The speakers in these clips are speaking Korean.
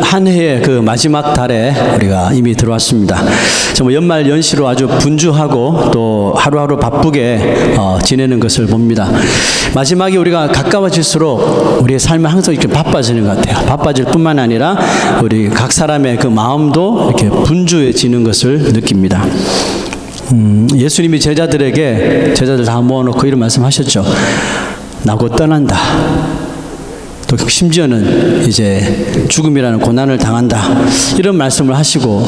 한 해의 그 마지막 달에 우리가 이미 들어왔습니다. 정말 연말 연시로 아주 분주하고 또 하루하루 바쁘게 지내는 것을 봅니다. 마지막에 우리가 가까워질수록 우리의 삶은 항상 이렇게 바빠지는 것 같아요. 바빠질 뿐만 아니라 우리 각 사람의 그 마음도 이렇게 분주해지는 것을 느낍니다. 예수님이 제자들 다 모아놓고 이런 말씀하셨죠. 나 곧 떠난다. 또 심지어는 이제 죽음이라는 고난을 당한다. 이런 말씀을 하시고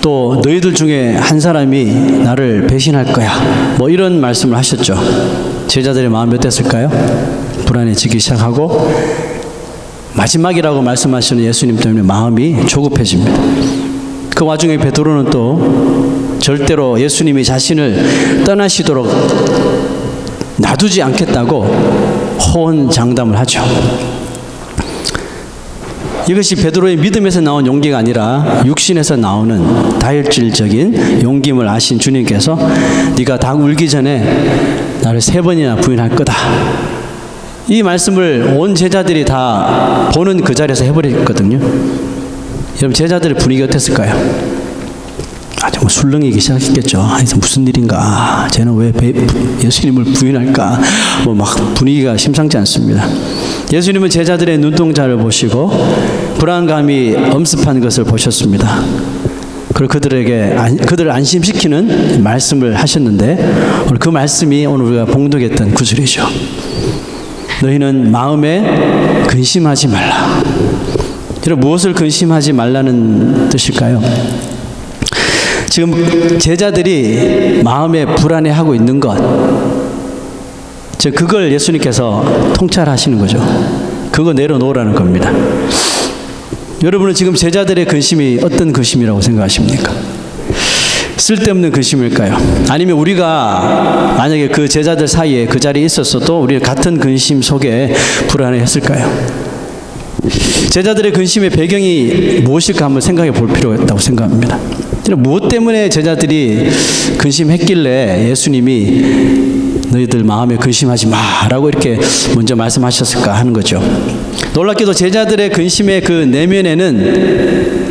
또 너희들 중에 한 사람이 나를 배신할 거야. 뭐 이런 말씀을 하셨죠. 제자들의 마음이 어땠을까요? 불안해지기 시작하고 마지막이라고 말씀하시는 예수님 때문에 마음이 조급해집니다. 그 와중에 베드로는 또 절대로 예수님이 자신을 떠나시도록 놔두지 않겠다고 호언장담을 하죠. 이것이 베드로의 믿음에서 나온 용기가 아니라 육신에서 나오는 다혈질적인 용기임을 아신 주님께서 네가 닭 울기 전에 나를 3번이나 부인할 거다. 이 말씀을 온 제자들이 다 보는 그 자리에서 해버렸거든요. 여러분 제자들의 분위기 어땠을까요? 정말 술렁이기 시작했겠죠. 무슨 일인가? 쟤는 왜 예수님을 부인할까? 뭐 막 분위기가 심상치 않습니다. 예수님은 제자들의 눈동자를 보시고 불안감이 엄습한 것을 보셨습니다. 그리고 그들을 안심시키는 말씀을 하셨는데 오늘 그 말씀이 오늘 우리가 봉독했던 구절이죠. 너희는 마음에 근심하지 말라. 여러분 무엇을 근심하지 말라는 뜻일까요? 지금 제자들이 마음에 불안해하고 있는 것, 즉 그걸 예수님께서 통찰하시는 거죠. 그거 내려놓으라는 겁니다. 여러분은 지금 제자들의 근심이 어떤 근심이라고 생각하십니까? 쓸데없는 근심일까요? 아니면 우리가 만약에 그 제자들 사이에 그 자리에 있었어도 우리 같은 근심 속에 불안해했을까요? 제자들의 근심의 배경이 무엇일까 한번 생각해 볼 필요가 있다고 생각합니다. 무엇 때문에 제자들이 근심했길래 예수님이 너희들 마음에 근심하지 마라고 이렇게 먼저 말씀하셨을까 하는 거죠. 놀랍게도 제자들의 근심의 그 내면에는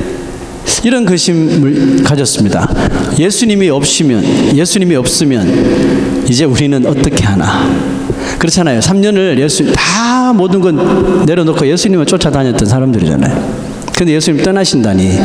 이런 근심을 가졌습니다. 예수님이 없으면 이제 우리는 어떻게 하나? 그렇잖아요. 3년을 다 모든 건 내려놓고 예수님을 쫓아다녔던 사람들이잖아요. 그런데 예수님 떠나신다니.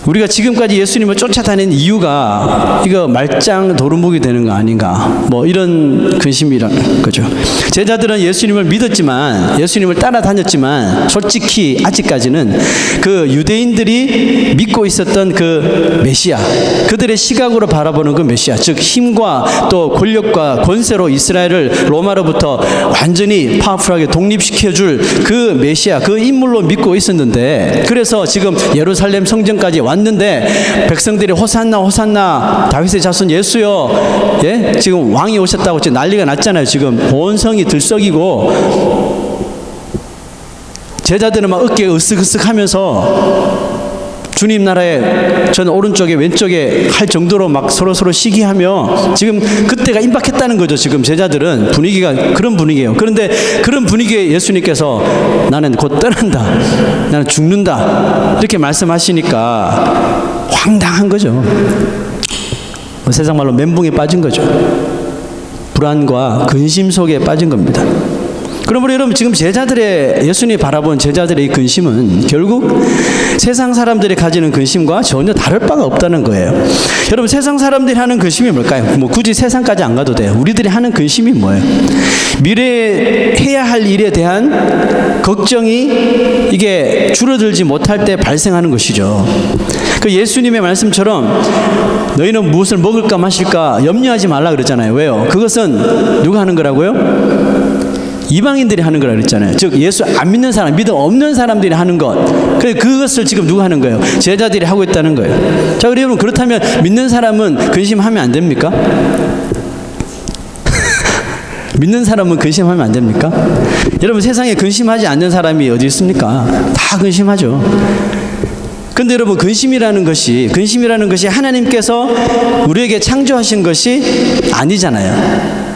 우리가 지금까지 예수님을 쫓아다닌 이유가 이거 말짱 도루묵이 되는 거 아닌가, 뭐 이런 근심이라는 거죠. 제자들은 예수님을 믿었지만, 예수님을 따라다녔지만 솔직히 아직까지는 그 유대인들이 믿고 있었던 그 메시아, 그들의 시각으로 바라보는 그 메시아, 즉 힘과 또 권력과 권세로 이스라엘을 로마로부터 완전히 파워풀하게 독립시켜줄 그 메시아, 그 인물로 믿고 있었는데, 그래서 지금 예루살렘 성전까지 왔는데 백성들이 호산나 호산나 다윗의 자손 예수여, 예? 지금 왕이 오셨다고 지금 난리가 났잖아요. 지금 온 성이 들썩이고 제자들은 막 어깨가 으쓱으쓱 하면서 주님 나라에 저는 오른쪽에 왼쪽에 할 정도로 막 서로 시기하며 지금 그때가 임박했다는 거죠. 지금 제자들은 분위기가 그런 분위기예요. 그런데 그런 분위기에 예수님께서 나는 곧 떠난다, 나는 죽는다 이렇게 말씀하시니까 황당한 거죠. 세상 말로 멘붕에 빠진 거죠. 불안과 근심 속에 빠진 겁니다. 그러므로 여러분 지금 예수님이 바라본 제자들의 이 근심은 결국 세상 사람들이 가지는 근심과 전혀 다를 바가 없다는 거예요. 여러분 세상 사람들이 하는 근심이 뭘까요? 뭐 굳이 세상까지 안 가도 돼요. 우리들이 하는 근심이 뭐예요? 미래에 해야 할 일에 대한 걱정이 이게 줄어들지 못할 때 발생하는 것이죠. 그 예수님의 말씀처럼 너희는 무엇을 먹을까 마실까 염려하지 말라 그랬잖아요. 왜요? 그것은 누가 하는 거라고요? 이방인들이 하는 거라 그랬잖아요. 즉 예수 안 믿는 사람, 믿음 없는 사람들이 하는 것. 그것을 지금 누가 하는 거예요? 제자들이 하고 있다는 거예요. 자, 여러분 그렇다면 믿는 사람은 근심하면 안 됩니까? 믿는 사람은 근심하면 안 됩니까? 여러분 세상에 근심하지 않는 사람이 어디 있습니까? 다 근심하죠. 근데 여러분 근심이라는 것이 하나님께서 우리에게 창조하신 것이 아니잖아요.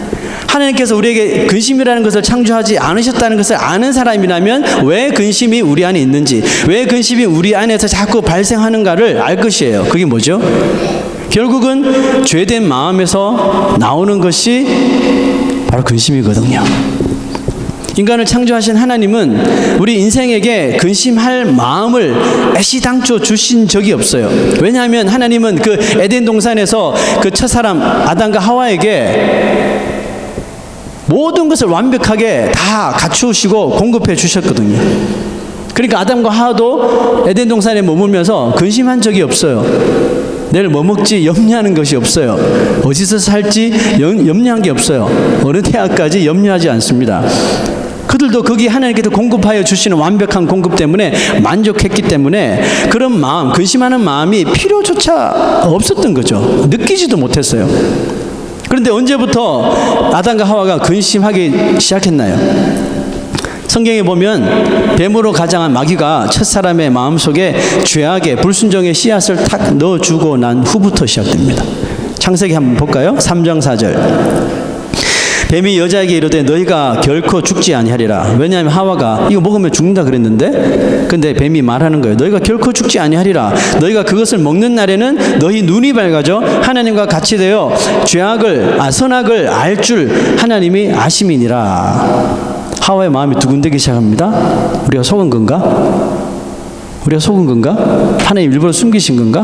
하나님께서 우리에게 근심이라는 것을 창조하지 않으셨다는 것을 아는 사람이라면 왜 근심이 우리 안에 있는지, 왜 근심이 우리 안에서 자꾸 발생하는가를 알 것이에요. 그게 뭐죠? 결국은 죄된 마음에서 나오는 것이 바로 근심이거든요. 인간을 창조하신 하나님은 우리 인생에게 근심할 마음을 애시당초 주신 적이 없어요. 왜냐하면 하나님은 그 에덴 동산에서 그 첫사람 아담과 하와에게 모든 것을 완벽하게 다 갖추시고 공급해 주셨거든요. 그러니까 아담과 하와도 에덴 동산에 머물면서 근심한 적이 없어요. 내일 뭐 먹지 염려하는 것이 없어요. 어디서 살지 염려한 게 없어요. 어느 태아까지 염려하지 않습니다. 그들도 거기 하나님께서 공급하여 주시는 완벽한 공급 때문에 만족했기 때문에 그런 마음, 근심하는 마음이 필요조차 없었던 거죠. 느끼지도 못했어요. 그런데 언제부터 아담과 하와가 근심하기 시작했나요? 성경에 보면 뱀으로 가장한 마귀가 첫사람의 마음속에 죄악의 불순종의 씨앗을 탁 넣어주고 난 후부터 시작됩니다. 창세기 한번 볼까요? 3장 4절. 뱀이 여자에게 이르되 너희가 결코 죽지 아니하리라. 왜냐하면 하와가 이거 먹으면 죽는다 그랬는데, 근데 뱀이 말하는 거예요. 너희가 결코 죽지 아니하리라. 너희가 그것을 먹는 날에는 너희 눈이 밝아져 하나님과 같이 되어 선악을 알 줄 하나님이 아심이니라. 하와의 마음이 두근대기 시작합니다. 우리가 속은 건가? 우리가 속은 건가? 하나님 일부러 숨기신 건가?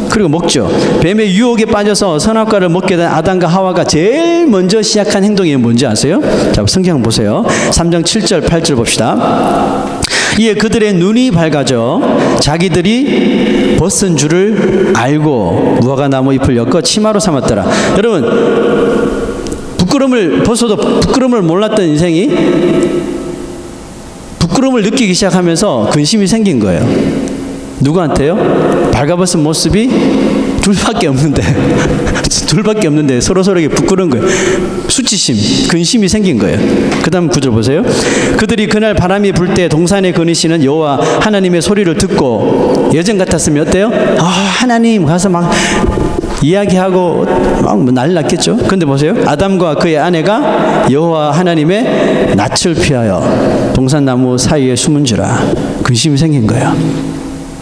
그리고 먹죠. 뱀의 유혹에 빠져서 선악과를 먹게 된 아담과 하와가 제일 먼저 시작한 행동이 뭔지 아세요? 자, 성경 보세요. 3장 7절 8절 봅시다. 이에 그들의 눈이 밝아져 자기들이 벗은 줄을 알고 무화과 나무 잎을 엮어 치마로 삼았더라. 여러분, 부끄러움을 벗어도 부끄러움을 몰랐던 인생이 부끄러움을 느끼기 시작하면서 근심이 생긴 거예요. 누구한테요? 발가벗은 모습이 둘밖에 없는데 서로서로에게 부끄러운 거예요. 수치심, 근심이 생긴 거예요. 그 다음 구절 보세요. 그들이 그날 바람이 불 때 동산에 거니시는 여호와 하나님의 소리를 듣고, 예전 같았으면 어때요? 하나님 가서 막 이야기하고 막 난리 났겠죠. 그런데 보세요. 아담과 그의 아내가 여호와 하나님의 낯을 피하여 동산나무 사이에 숨은지라. 근심이 생긴 거예요.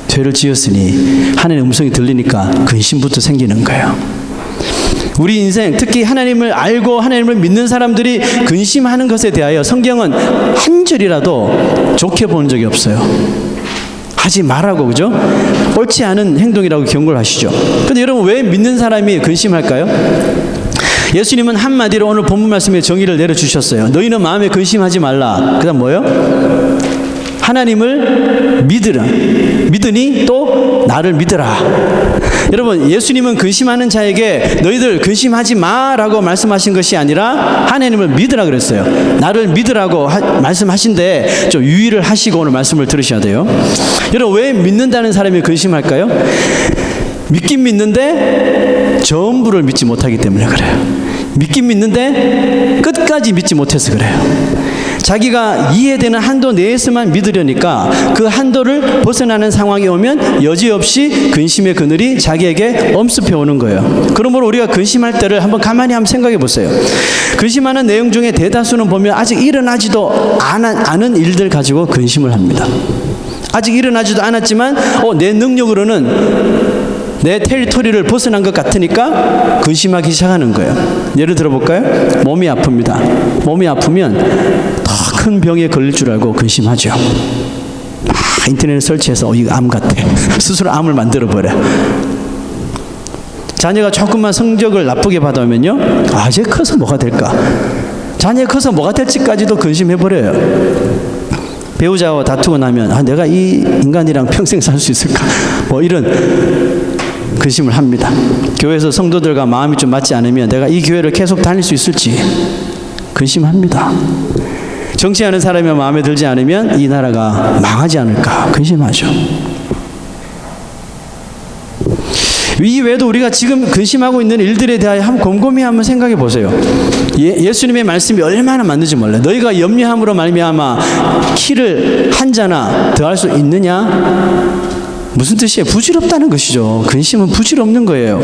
죄를 지었으니 하나님의 음성이 들리니까 근심부터 생기는 거예요. 우리 인생, 특히 하나님을 알고 하나님을 믿는 사람들이 근심하는 것에 대하여 성경은 한 절이라도 좋게 본 적이 없어요. 하지 말라고, 그죠? 옳지 않은 행동이라고 경고를 하시죠. 근데 여러분, 왜 믿는 사람이 근심할까요? 예수님은 한마디로 오늘 본문 말씀에 정의를 내려주셨어요. 너희는 마음에 근심하지 말라. 그 다음 뭐예요? 하나님을 믿으니 또 나를 믿으라. 여러분, 예수님은 근심하는 자에게 너희들 근심하지 마라고 말씀하신 것이 아니라 하나님을 믿으라 그랬어요. 나를 믿으라고 말씀하신데 좀 유의를 하시고 오늘 말씀을 들으셔야 돼요. 여러분, 왜 믿는다는 사람이 근심할까요? 믿긴 믿는데 전부를 믿지 못하기 때문에 그래요. 믿긴 믿는데 끝까지 믿지 못해서 그래요. 자기가 이해되는 한도 내에서만 믿으려니까 그 한도를 벗어나는 상황이 오면 여지없이 근심의 그늘이 자기에게 엄습해 오는 거예요. 그러므로 우리가 근심할 때를 한번 가만히 한번 생각해 보세요. 근심하는 내용 중에 대다수는 보면 아직 일어나지도 않은 일들 가지고 근심을 합니다. 아직 일어나지도 않았지만 내 능력으로는 내 테리토리를 벗어난 것 같으니까 근심하기 시작하는 거예요. 예를 들어볼까요? 몸이 아픕니다. 몸이 아프면 더 큰 병에 걸릴 줄 알고 근심하죠. 인터넷에 설치해서 이거 암 같아. 스스로 암을 만들어버려. 자녀가 조금만 성적을 나쁘게 받아오면요, 쟤 커서 뭐가 될까? 자녀가 커서 뭐가 될지까지도 근심해버려요. 배우자와 다투고 나면 내가 이 인간이랑 평생 살 수 있을까? 이런 근심을 합니다. 교회에서 성도들과 마음이 좀 맞지 않으면 내가 이 교회를 계속 다닐 수 있을지 근심합니다. 정치하는 사람이 마음에 들지 않으면 이 나라가 망하지 않을까 근심하죠. 이 외에도 우리가 지금 근심하고 있는 일들에 대하여 곰곰이 한번 생각해 보세요. 예수님의 말씀이 얼마나 맞는지 몰라요. 너희가 염려함으로 말미암아 키를 한 자나 더할 수 있느냐? 무슨 뜻이에요? 부질없다는 것이죠. 근심은 부질없는 거예요.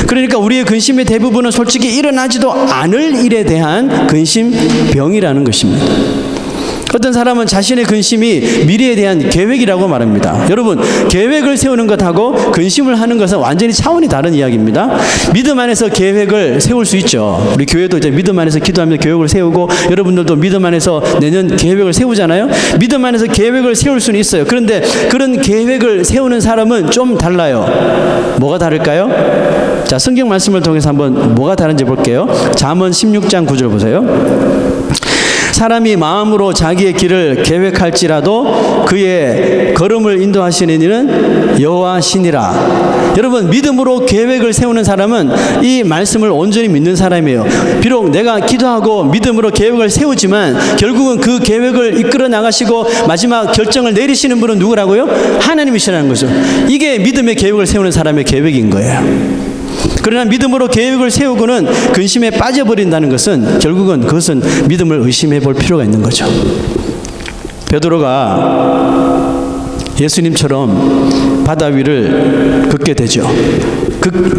그러니까 우리의 근심의 대부분은 솔직히 일어나지도 않을 일에 대한 근심병이라는 것입니다. 어떤 사람은 자신의 근심이 미래에 대한 계획이라고 말합니다. 여러분, 계획을 세우는 것하고 근심을 하는 것은 완전히 차원이 다른 이야기입니다. 믿음 안에서 계획을 세울 수 있죠. 우리 교회도 이제 믿음 안에서 기도하면서 계획을 세우고, 여러분들도 믿음 안에서 내년 계획을 세우잖아요. 믿음 안에서 계획을 세울 수는 있어요. 그런데 그런 계획을 세우는 사람은 좀 달라요. 뭐가 다를까요? 자, 성경 말씀을 통해서 한번 뭐가 다른지 볼게요. 잠언 16장 9절 보세요. 사람이 마음으로 자기의 길을 계획할지라도 그의 걸음을 인도하시는 이는 여호와시니라. 여러분, 믿음으로 계획을 세우는 사람은 이 말씀을 온전히 믿는 사람이에요. 비록 내가 기도하고 믿음으로 계획을 세우지만 결국은 그 계획을 이끌어 나가시고 마지막 결정을 내리시는 분은 누구라고요? 하나님이시라는 거죠. 이게 믿음의 계획을 세우는 사람의 계획인 거예요. 그러나 믿음으로 계획을 세우고는 근심에 빠져버린다는 것은 결국은 그것은 믿음을 의심해 볼 필요가 있는 거죠. 베드로가 예수님처럼 바다 위를 걷게 되죠.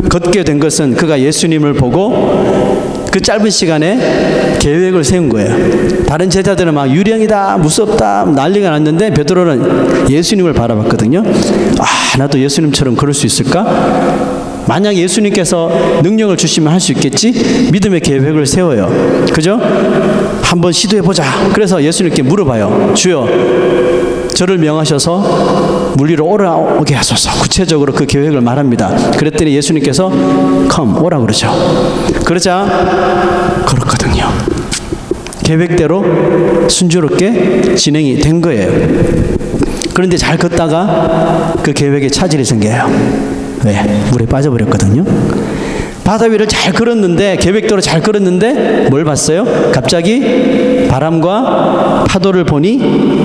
걷게 된 것은 그가 예수님을 보고 그 짧은 시간에 계획을 세운 거예요. 다른 제자들은 막 유령이다, 무섭다, 난리가 났는데 베드로는 예수님을 바라봤거든요. 아, 나도 예수님처럼 걸을 수 있을까? 만약 예수님께서 능력을 주시면 할 수 있겠지? 믿음의 계획을 세워요. 그죠? 한번 시도해보자. 그래서 예수님께 물어봐요. 주여, 저를 명하셔서 물 위로 오게 하소서. 구체적으로 그 계획을 말합니다. 그랬더니 예수님께서 come, 오라 그러죠. 그러자 걸었거든요. 계획대로 순조롭게 진행이 된 거예요. 그런데 잘 걷다가 그 계획에 차질이 생겨요. 왜? 물에 빠져버렸거든요. 바다 위를 잘 걸었는데, 계획대로 잘 걸었는데 뭘 봤어요? 갑자기 바람과 파도를 보니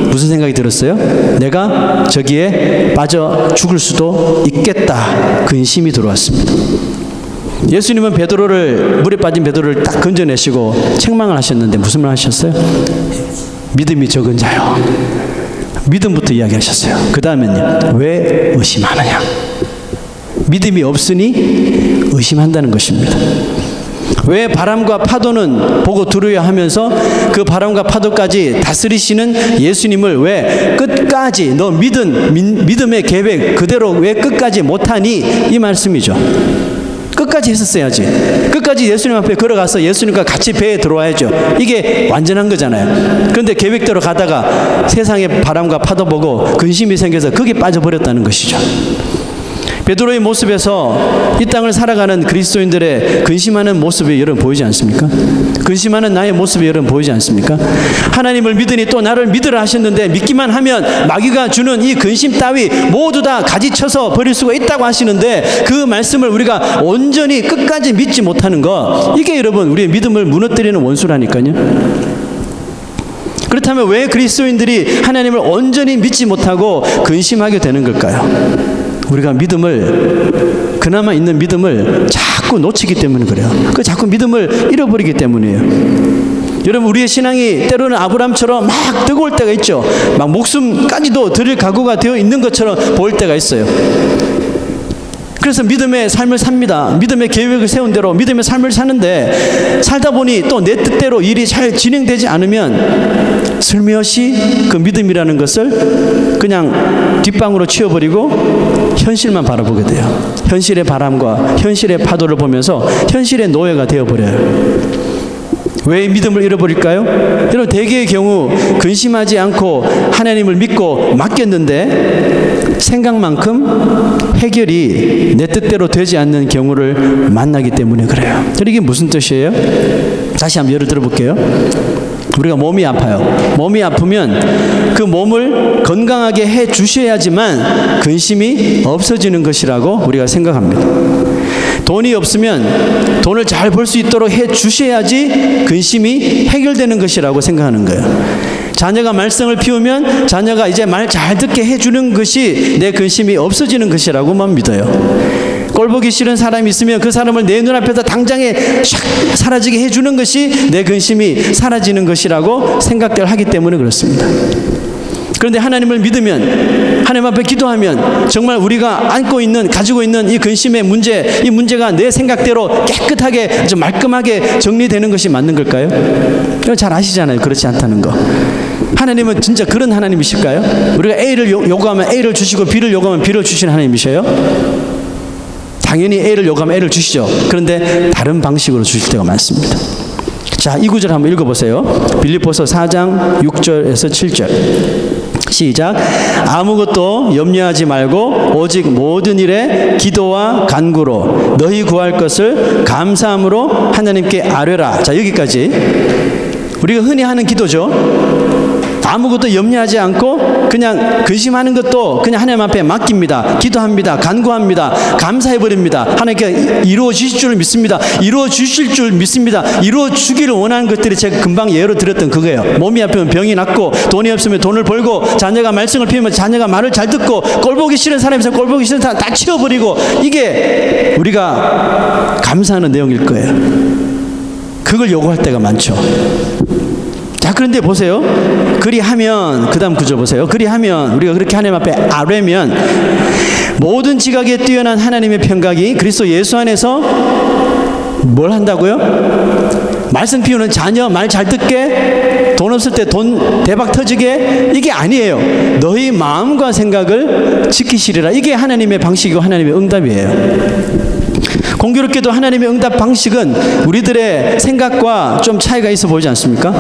무슨 생각이 들었어요? 내가 저기에 빠져 죽을 수도 있겠다. 근심이 들어왔습니다. 예수님은 물에 빠진 베드로를 딱 건져내시고 책망을 하셨는데 무슨 말 하셨어요? 믿음이 적은 자요. 믿음부터 이야기하셨어요. 그 다음엔요, 왜 의심하느냐? 믿음이 없으니 의심한다는 것입니다. 왜 바람과 파도는 보고 두려워하면서 그 바람과 파도까지 다스리시는 예수님을 왜 끝까지 너 믿음의 계획 그대로 왜 끝까지 못하니? 이 말씀이죠. 끝까지 했었어야지. 끝까지 예수님 앞에 걸어가서 예수님과 같이 배에 들어와야죠. 이게 완전한 거잖아요. 그런데 계획대로 가다가 세상의 바람과 파도 보고 근심이 생겨서 거기에 빠져버렸다는 것이죠. 베드로의 모습에서 이 땅을 살아가는 그리스도인들의 근심하는 모습이 여러분 보이지 않습니까? 근심하는 나의 모습이 여러분 보이지 않습니까? 하나님을 믿으니 또 나를 믿으라 하셨는데 믿기만 하면 마귀가 주는 이 근심 따위 모두 다 가지쳐서 버릴 수가 있다고 하시는데 그 말씀을 우리가 온전히 끝까지 믿지 못하는 것, 이게 여러분 우리의 믿음을 무너뜨리는 원수라니까요. 그렇다면 왜 그리스도인들이 하나님을 온전히 믿지 못하고 근심하게 되는 걸까요? 우리가 믿음을, 그나마 있는 믿음을 자꾸 놓치기 때문에 그래요. 그 자꾸 믿음을 잃어버리기 때문이에요. 여러분, 우리의 신앙이 때로는 아브라함처럼 막 뜨거울 때가 있죠. 막 목숨까지도 드릴 각오가 되어 있는 것처럼 보일 때가 있어요. 그래서 믿음의 삶을 삽니다. 믿음의 계획을 세운 대로 믿음의 삶을 사는데 살다 보니 또 내 뜻대로 일이 잘 진행되지 않으면 슬며시 그 믿음이라는 것을 그냥 뒷방으로 치워버리고 현실만 바라보게 돼요. 현실의 바람과 현실의 파도를 보면서 현실의 노예가 되어버려요. 왜 믿음을 잃어버릴까요? 여러분, 대개의 경우 근심하지 않고 하나님을 믿고 맡겼는데 생각만큼 해결이 내 뜻대로 되지 않는 경우를 만나기 때문에 그래요. 이게 무슨 뜻이에요? 다시 한번 예를 들어볼게요. 우리가 몸이 아파요. 몸이 아프면 그 몸을 건강하게 해 주셔야지만 근심이 없어지는 것이라고 우리가 생각합니다. 돈이 없으면 돈을 잘 벌 수 있도록 해 주셔야지 근심이 해결되는 것이라고 생각하는 거예요. 자녀가 말썽을 피우면 자녀가 이제 말 잘 듣게 해주는 것이 내 근심이 없어지는 것이라고만 믿어요. 꼴보기 싫은 사람이 있으면 그 사람을 내 눈앞에서 당장에 샥 사라지게 해주는 것이 내 근심이 사라지는 것이라고 생각들 하기 때문에 그렇습니다. 그런데 하나님을 믿으면, 하나님 앞에 기도하면 정말 우리가 가지고 있는 이 근심의 문제, 이 문제가 내 생각대로 깨끗하게 좀 말끔하게 정리되는 것이 맞는 걸까요? 잘 아시잖아요. 그렇지 않다는 거. 하나님은 진짜 그런 하나님이실까요? 우리가 A를 요구하면 A를 주시고 B를 요구하면 B를 주시는 하나님이셔요? 당연히 A를 요구하면 A를 주시죠. 그런데 다른 방식으로 주실 때가 많습니다. 자, 이 구절 한번 읽어보세요. 빌립보서 4장 6절에서 7절. 시작. 아무것도 염려하지 말고 오직 모든 일에 기도와 간구로 너희 구할 것을 감사함으로 하나님께 아뢰라. 자, 여기까지 우리가 흔히 하는 기도죠. 아무것도 염려하지 않고 그냥 근심하는 것도 그냥 하나님 앞에 맡깁니다. 기도합니다. 간구합니다. 감사해버립니다. 하나님께 이루어 주실 줄 믿습니다. 이루어 주실 줄 믿습니다. 이루어 주기를 원하는 것들이 제가 금방 예로 드렸던 그거예요. 몸이 아프면 병이 낫고, 돈이 없으면 돈을 벌고, 자녀가 말씀을 피우면 자녀가 말을 잘 듣고, 꼴보기 싫은 사람에서 꼴보기 싫은 사람 다 치워버리고, 이게 우리가 감사하는 내용일 거예요. 그걸 요구할 때가 많죠. 자, 그런데 보세요. 그리하면, 그 다음 구절 보세요. 그리하면, 우리가 그렇게 하나님 앞에 아뢰면 모든 지각에 뛰어난 하나님의 평강이 그리스도 예수 안에서 뭘 한다고요? 말씀 피우는 자녀 말 잘 듣게, 돈 없을 때 돈 대박 터지게, 이게 아니에요. 너희 마음과 생각을 지키시리라. 이게 하나님의 방식이고 하나님의 응답이에요. 공교롭게도 하나님의 응답 방식은 우리들의 생각과 좀 차이가 있어 보이지 않습니까?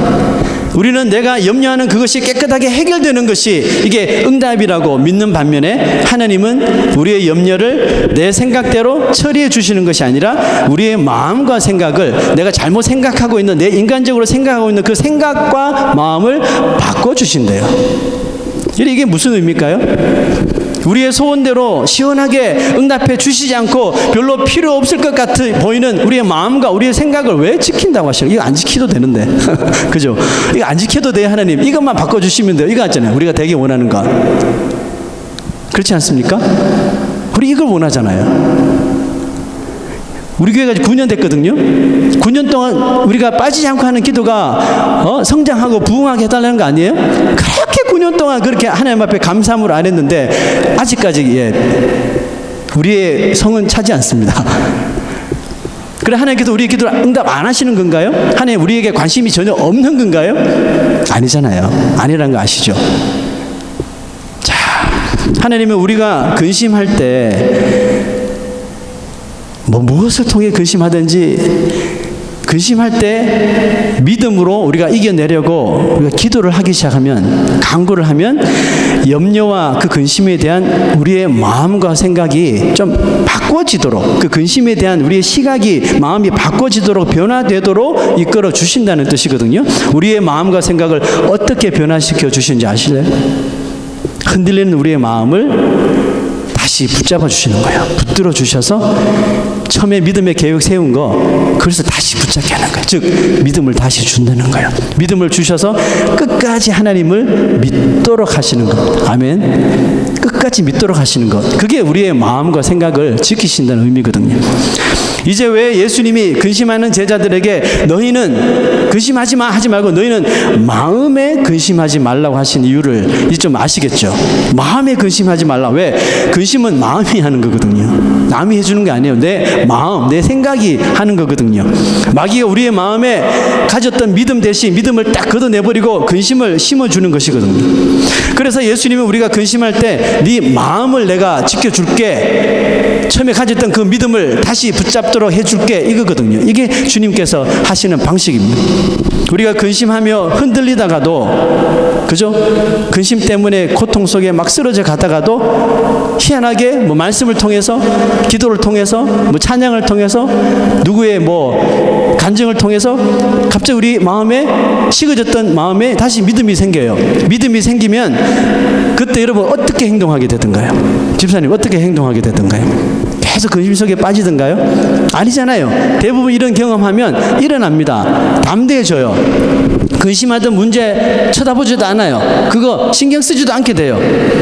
우리는 내가 염려하는 그것이 깨끗하게 해결되는 것이 이게 응답이라고 믿는 반면에, 하나님은 우리의 염려를 내 생각대로 처리해 주시는 것이 아니라 우리의 마음과 생각을, 내가 잘못 생각하고 있는, 내 인간적으로 생각하고 있는 그 생각과 마음을 바꿔주신대요. 이게 무슨 의미일까요? 우리의 소원대로 시원하게 응답해 주시지 않고 별로 필요 없을 것 같아 보이는 우리의 마음과 우리의 생각을 왜 지킨다고 하시죠? 이거 안 지켜도 되는데. 그죠? 이거 안 지켜도 돼요, 하나님. 이것만 바꿔주시면 돼요. 이거 같잖아요. 우리가 되게 원하는 것. 그렇지 않습니까? 우리 이걸 원하잖아요. 우리 교회가 9년 됐거든요. 9년 동안 우리가 빠지지 않고 하는 기도가 성장하고 부흥하게 해달라는 거 아니에요? 그렇게 9년 동안 그렇게 하나님 앞에 감사함으로 안 했는데 아직까지 우리의 성은 차지 않습니다. 그래, 하나님께서 우리의 기도를 응답 안 하시는 건가요? 하나님 우리에게 관심이 전혀 없는 건가요? 아니잖아요. 아니라는 거 아시죠? 자, 하나님은 우리가 근심할 때 무엇을 통해 근심할 때 믿음으로 우리가 이겨내려고 우리가 기도를 하기 시작하면, 간구를 하면 염려와 그 근심에 대한 우리의 마음과 생각이 좀 바꿔지도록, 그 근심에 대한 우리의 시각이, 마음이 바꿔지도록, 변화되도록 이끌어 주신다는 뜻이거든요. 우리의 마음과 생각을 어떻게 변화시켜 주시는지 아실래요? 흔들리는 우리의 마음을 다시 붙잡아 주시는 거예요. 붙들어 주셔서 처음에 믿음의 계획 세운 거, 그래서 다시 붙잡게 하는 거예요. 즉 믿음을 다시 준다는 거예요. 믿음을 주셔서 끝까지 하나님을 믿도록 하시는 것. 아멘. 끝까지 믿도록 하시는 것. 그게 우리의 마음과 생각을 지키신다는 의미거든요. 이제 왜 예수님이 근심하는 제자들에게 너희는 근심하지 마 하지 말고 너희는 마음에 근심하지 말라고 하신 이유를 이제 좀 아시겠죠? 마음에 근심하지 말라. 왜? 근심은 마음이 하는 거거든요. 남이 해주는 게 아니에요. 내 마음, 내 생각이 하는 거거든요. 마귀가 우리의 마음에 가졌던 믿음 대신 믿음을 딱 걷어내버리고 근심을 심어주는 것이거든요. 그래서 예수님은 우리가 근심할 때 네 마음을 내가 지켜줄게, 처음에 가졌던 그 믿음을 다시 붙잡도록 해줄게, 이거거든요. 이게 주님께서 하시는 방식입니다. 우리가 근심하며 흔들리다가도, 그죠? 근심 때문에 고통 속에 막 쓰러져 가다가도 희한하게 말씀을 통해서, 기도를 통해서, 찬양을 통해서, 누구의 간증을 통해서 갑자기 우리 마음에 식어졌던 마음에 다시 믿음이 생겨요. 믿음이 생기면 그때 여러분 어떻게 행동하게 되던가요? 집사님 어떻게 행동하게 되던가요? 계속 근심 속에 빠지던가요? 아니잖아요. 대부분 이런 경험하면 일어납니다. 담대해져요. 근심하던 문제 쳐다보지도 않아요. 그거 신경 쓰지도 않게 돼요.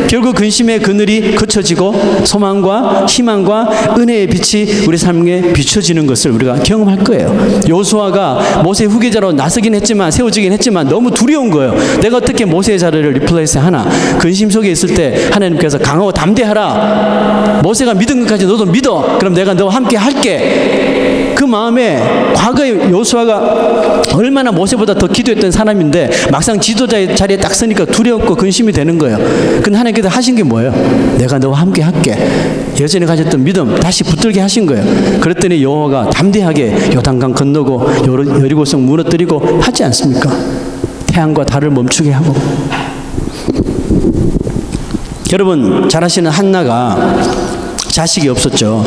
결국 근심의 그늘이 그쳐지고 소망과 희망과 은혜의 빛이 우리 삶에 비춰지는 것을 우리가 경험할 거예요. 여호수아가 모세 후계자로 나서긴 했지만, 세워지긴 했지만 너무 두려운 거예요. 내가 어떻게 모세의 자리를 리플레이스 하나. 근심 속에 있을 때 하나님께서 강하고 담대하라. 모세가 믿은 것까지 너도 믿어. 그럼 내가 너와 함께 할게. 그 마음에 과거에 여호수아가 얼마나 모세보다 더 기도했던 사람인데 막상 지도자의 자리에 딱 서니까 두렵고 근심이 되는 거예요. 근데 하나님께서 하신 게 뭐예요? 내가 너와 함께 할게. 예전에 가졌던 믿음 다시 붙들게 하신 거예요. 그랬더니 여호와가 담대하게 요단강 건너고 여리고성 무너뜨리고 하지 않습니까? 태양과 달을 멈추게 하고. 여러분 잘 아시는 한나가 자식이 없었죠.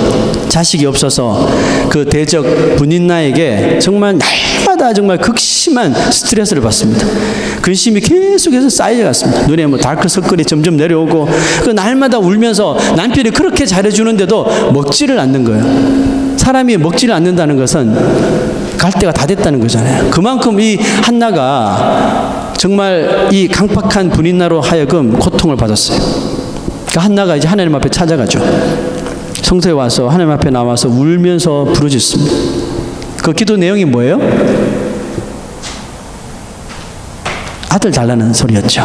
자식이 없어서 그 대적 분인나에게 정말 날마다 정말 극심한 스트레스를 받습니다. 근심이 계속해서 쌓여갔습니다. 눈에 뭐 다크서클이 점점 내려오고 그 날마다 울면서 남편이 그렇게 잘해주는데도 먹지를 않는 거예요. 사람이 먹지를 않는다는 것은 갈 때가 다 됐다는 거잖아요. 그만큼 이 한나가 정말 이 강팍한 분인나로 하여금 고통을 받았어요. 그러니까 한나가 이제 하나님 앞에 찾아가죠. 성소에 와서 하나님 앞에 나와서 울면서 부르짖습니다. 그 기도 내용이 뭐예요? 아들 달라는 소리였죠.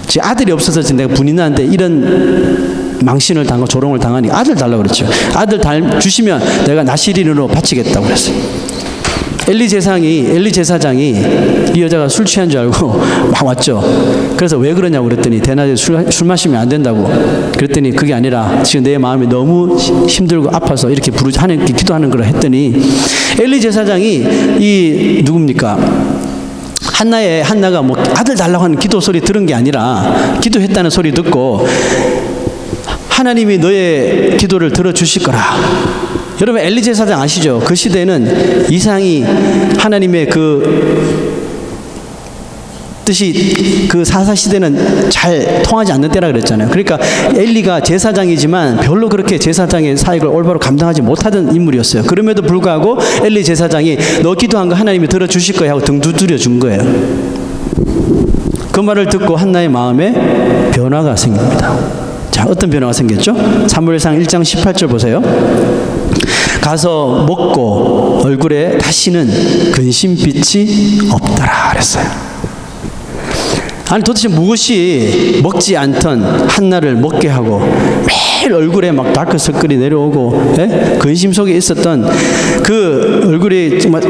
지금 아들이 없어서 지금 내가 분인나한테 이런 망신을 당하고 조롱을 당하니 아들 달라고 그랬죠. 아들 주시면 내가 나시린으로 바치겠다고 그랬어요. 엘리 제사장이 이 여자가 술 취한 줄 알고 막 왔죠. 그래서 왜 그러냐고 그랬더니 대낮에 술 마시면 안 된다고. 그랬더니 그게 아니라 지금 내 마음이 너무 힘들고 아파서 이렇게 하나님께 기도하는 걸 했더니 엘리 제사장이 이 누굽니까? 한나가 뭐 아들 달라고 하는 기도 소리 들은 게 아니라 기도했다는 소리 듣고 하나님이 너의 기도를 들어주실 거라. 여러분 엘리 제사장 아시죠? 그 시대는 이상이 하나님의 그 뜻이 그 사사 시대는 잘 통하지 않는 때라 그랬잖아요. 그러니까 엘리가 제사장이지만 별로 그렇게 제사장의 사역을 올바로 감당하지 못하던 인물이었어요. 그럼에도 불구하고 엘리 제사장이 너 기도한 거 하나님이 들어주실 거야 하고 등 두드려 준 거예요. 그 말을 듣고 한나의 마음에 변화가 생깁니다. 자, 어떤 변화가 생겼죠? 사무엘상 1장 18절 보세요. 가서 먹고 얼굴에 다시는 근심빛이 없더라 그랬어요. 아니 도대체 무엇이 먹지 않던 한나를 먹게 하고 매일 얼굴에 막 다크서클이 내려오고 근심 속에 있었던 그 얼굴이 정말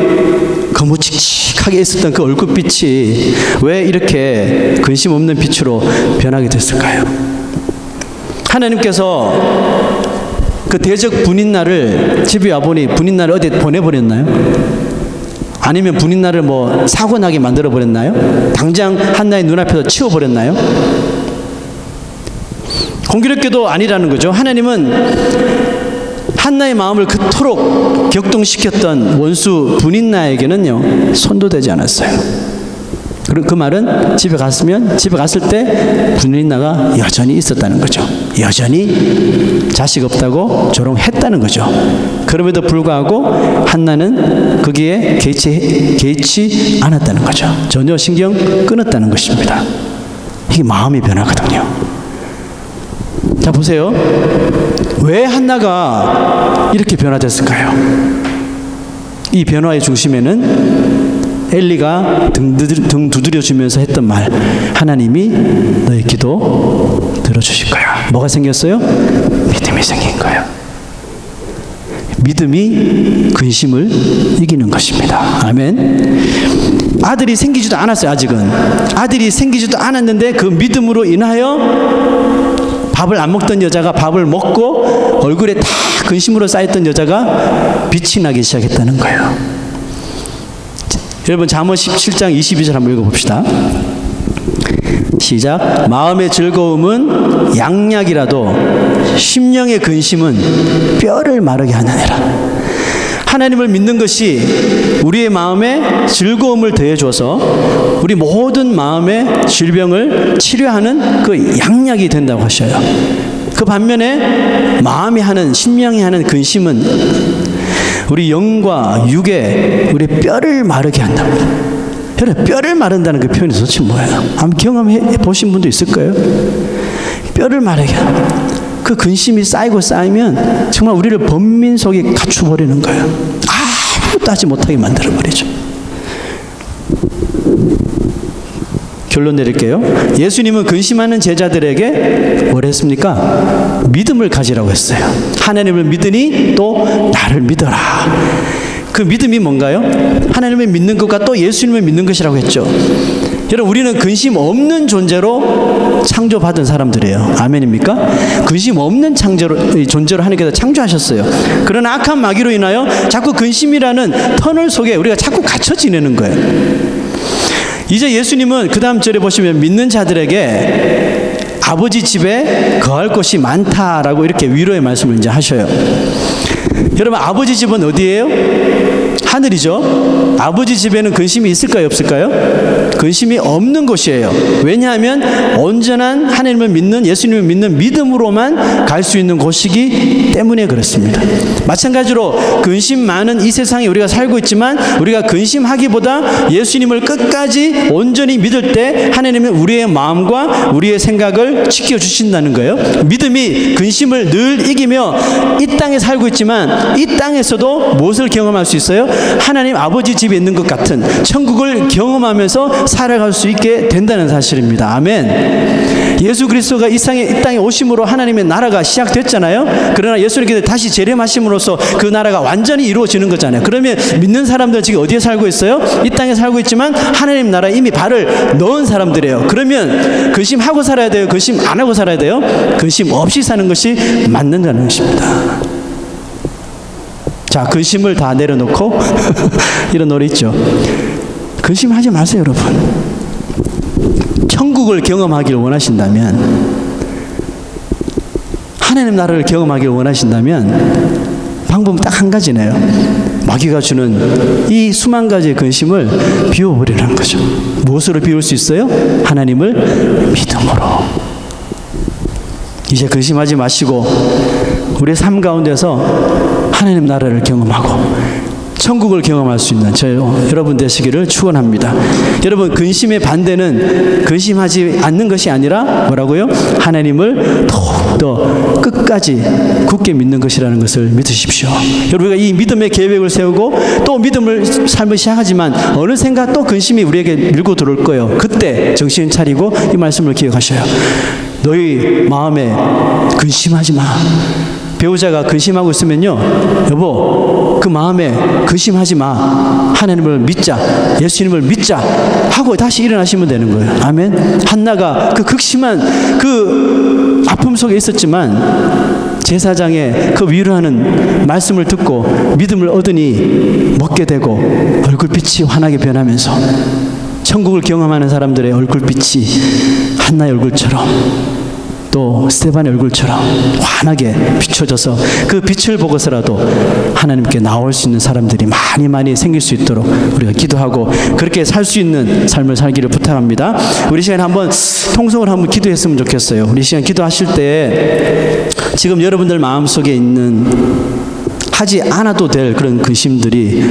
거무칙칙하게 있었던 그 얼굴빛이 왜 이렇게 근심 없는 빛으로 변하게 됐을까요? 하나님께서 그 대적 분인나를 집에 와보니 분인나를 어디 보내버렸나요? 아니면 분인나를 뭐 사고나게 만들어버렸나요? 당장 한나의 눈앞에서 치워버렸나요? 공교롭게도 아니라는 거죠. 하나님은 한나의 마음을 그토록 격동시켰던 원수 분인나에게는요 손도 대지 않았어요. 그 말은 집에 갔을 때 분인나가 여전히 있었다는 거죠. 여전히 자식 없다고 조롱했다는 거죠. 그럼에도 불구하고 한나는 거기에 개의치 않았다는 거죠. 전혀 신경 끊었다는 것입니다. 이게 마음의 변화거든요. 자 보세요. 왜 한나가 이렇게 변화됐을까요? 이 변화의 중심에는 엘리가 등 두드려주면서 했던 말, 하나님이 너의 기도 들어주실 거야. 뭐가 생겼어요? 믿음이 생긴 거예요. 믿음이 근심을 이기는 것입니다. 아멘. 아들이 생기지도 않았어요. 아직은 아들이 생기지도 않았는데 그 믿음으로 인하여 밥을 안 먹던 여자가 밥을 먹고 얼굴에 다 근심으로 쌓였던 여자가 빛이 나기 시작했다는 거예요. 여러분 잠언 17장 22절 한번 읽어봅시다. 시작. 마음의 즐거움은 양약이라도 심령의 근심은 뼈를 마르게 하느니라. 하나님을 믿는 것이 우리의 마음에 즐거움을 더해줘서 우리 모든 마음의 질병을 치료하는 그 양약이 된다고 하셔요. 그 반면에 마음이 하는, 심령이 하는 근심은 우리 영과 육에 우리 뼈를 마르게 한답니다. 여러분, 뼈를 마른다는 그 표현이 도대체 뭐예요? 한번 경험해 보신 분도 있을 거예요. 뼈를 마르게 합니다. 그 근심이 쌓이고 쌓이면 정말 우리를 번민 속에 갖춰버리는 거예요. 아무것도 하지 못하게 만들어버리죠. 결론 내릴게요. 예수님은 근심하는 제자들에게 뭘 했습니까? 믿음을 가지라고 했어요. 하나님을 믿으니 또 나를 믿어라. 그 믿음이 뭔가요? 하나님을 믿는 것과 또 예수님을 믿는 것이라고 했죠. 여러분, 우리는 근심 없는 존재로 창조받은 사람들이에요. 아멘입니까? 근심 없는 존재로 하나님께서 창조하셨어요. 그러나 악한 마귀로 인하여 자꾸 근심이라는 터널 속에 우리가 자꾸 갇혀 지내는 거예요. 이제 예수님은 그 다음 절에 보시면 믿는 자들에게 아버지 집에 거할 곳이 많다라고 이렇게 위로의 말씀을 이제 하셔요. 여러분, 아버지 집은 어디예요? 하늘이죠. 아버지 집에는 근심이 있을까요, 없을까요? 근심이 없는 곳이에요. 왜냐하면 온전한 하나님을 믿는, 예수님을 믿는 믿음으로만 갈 수 있는 곳이기 때문에 그렇습니다. 마찬가지로 근심 많은 이 세상에 우리가 살고 있지만 우리가 근심하기보다 예수님을 끝까지 온전히 믿을 때 하나님은 우리의 마음과 우리의 생각을 지켜주신다는 거예요. 믿음이 근심을 늘 이기며 이 땅에 살고 있지만 이 땅에서도 무엇을 경험할 수 있어요? 하나님 아버지 집에 있는 것 같은 천국을 경험하면서 살아갈 수 있게 된다는 사실입니다. 아멘. 예수 그리스도가 이 땅에 오심으로 하나님의 나라가 시작됐잖아요. 그러나 예수님께서 다시 재림하심으로써 그 나라가 완전히 이루어지는 거잖아요. 그러면 믿는 사람들 지금 어디에 살고 있어요? 이 땅에 살고 있지만 하나님 나라에 이미 발을 넣은 사람들이에요. 그러면 근심하고 살아야 돼요? 근심 안 하고 살아야 돼요? 근심 없이 사는 것이 맞는다는 것입니다. 자, 근심을 다 내려놓고 이런 노래 있죠. 근심하지 마세요, 여러분. 천국을 경험하기를 원하신다면, 하나님 나라를 경험하기를 원하신다면 방법은 딱 한 가지네요. 마귀가 주는 이 수만 가지의 근심을 비워버리는 거죠. 무엇으로 비울 수 있어요? 하나님을 믿음으로. 이제 근심하지 마시고 우리의 삶 가운데서 하나님 나라를 경험하고 천국을 경험할 수 있는 여러분 되시기를 축원합니다. 여러분, 근심의 반대는 근심하지 않는 것이 아니라 뭐라고요? 하나님을 더욱더 끝까지 굳게 믿는 것이라는 것을 믿으십시오. 여러분, 우리가 이 믿음의 계획을 세우고 또 믿음을 삶을 시작하지만 어느샌가 또 근심이 우리에게 밀고 들어올 거예요. 그때 정신 차리고 이 말씀을 기억하셔요. 너희 마음에 근심하지 마. 배우자가 근심하고 있으면요, 여보, 그 마음에 근심하지 마. 하나님을 믿자. 예수님을 믿자. 하고 다시 일어나시면 되는 거예요. 아멘. 한나가 그 극심한 그 아픔 속에 있었지만 제사장의 그 위로하는 말씀을 듣고 믿음을 얻으니 먹게 되고 얼굴빛이 환하게 변하면서 천국을 경험하는 사람들의 얼굴빛이 한나의 얼굴처럼 또 스데반의 얼굴처럼 환하게 비춰져서 그 빛을 보고서라도 하나님께 나올 수 있는 사람들이 많이 많이 생길 수 있도록 우리가 기도하고 그렇게 살 수 있는 삶을 살기를 부탁합니다. 우리 시간에 한번 통성을 한번 기도했으면 좋겠어요. 우리 시간 기도하실 때 지금 여러분들 마음속에 있는 하지 않아도 될 그런 근심들이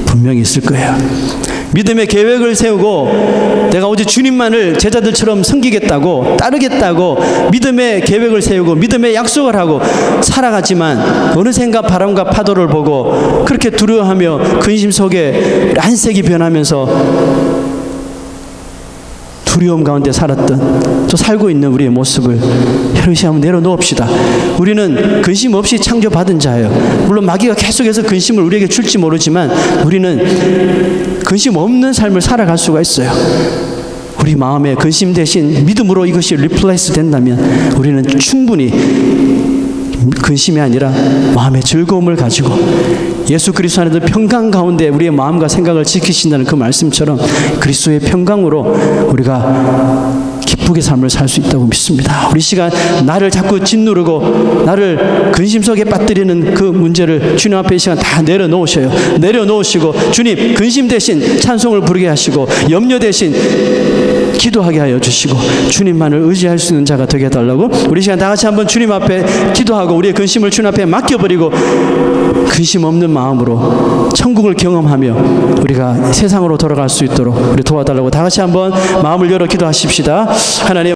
분명히 있을 거예요. 믿음의 계획을 세우고 내가 오직 주님만을 제자들처럼 섬기겠다고 따르겠다고 믿음의 계획을 세우고 믿음의 약속을 하고 살아갔지만 어느샌가 바람과 파도를 보고 그렇게 두려워하며 근심 속에 안색이 변하면서 두려움 가운데 살았던 또 살고 있는 우리의 모습을 여러분 한번 내려놓읍시다. 우리는 근심 없이 창조받은 자예요. 물론 마귀가 계속해서 근심을 우리에게 줄지 모르지만 우리는 근심 없는 삶을 살아갈 수가 있어요. 우리 마음에 근심 대신 믿음으로 이것이 리플레이스 된다면 우리는 충분히 근심이 아니라 마음의 즐거움을 가지고 예수 그리스도 안에서 평강 가운데 우리의 마음과 생각을 지키신다는 그 말씀처럼 그리스도의 평강으로 우리가 기쁘게 삶을 살 수 있다고 믿습니다. 우리 시간 나를 자꾸 짓누르고 나를 근심 속에 빠뜨리는 그 문제를 주님 앞에 이 시간 다 내려놓으셔요. 내려놓으시고 주님 근심 대신 찬송을 부르게 하시고 염려 대신 기도하게 하여 주시고 주님만을 의지할 수 있는 자가 되게 해달라고 우리 시간 다 같이 한번 주님 앞에 기도하고 우리의 근심을 주님 앞에 맡겨버리고 근심 없는 마음으로 천국을 경험하며 우리가 세상으로 돌아갈 수 있도록 우리 도와달라고 다 같이 한번 마음을 열어 기도하십시다. 하나님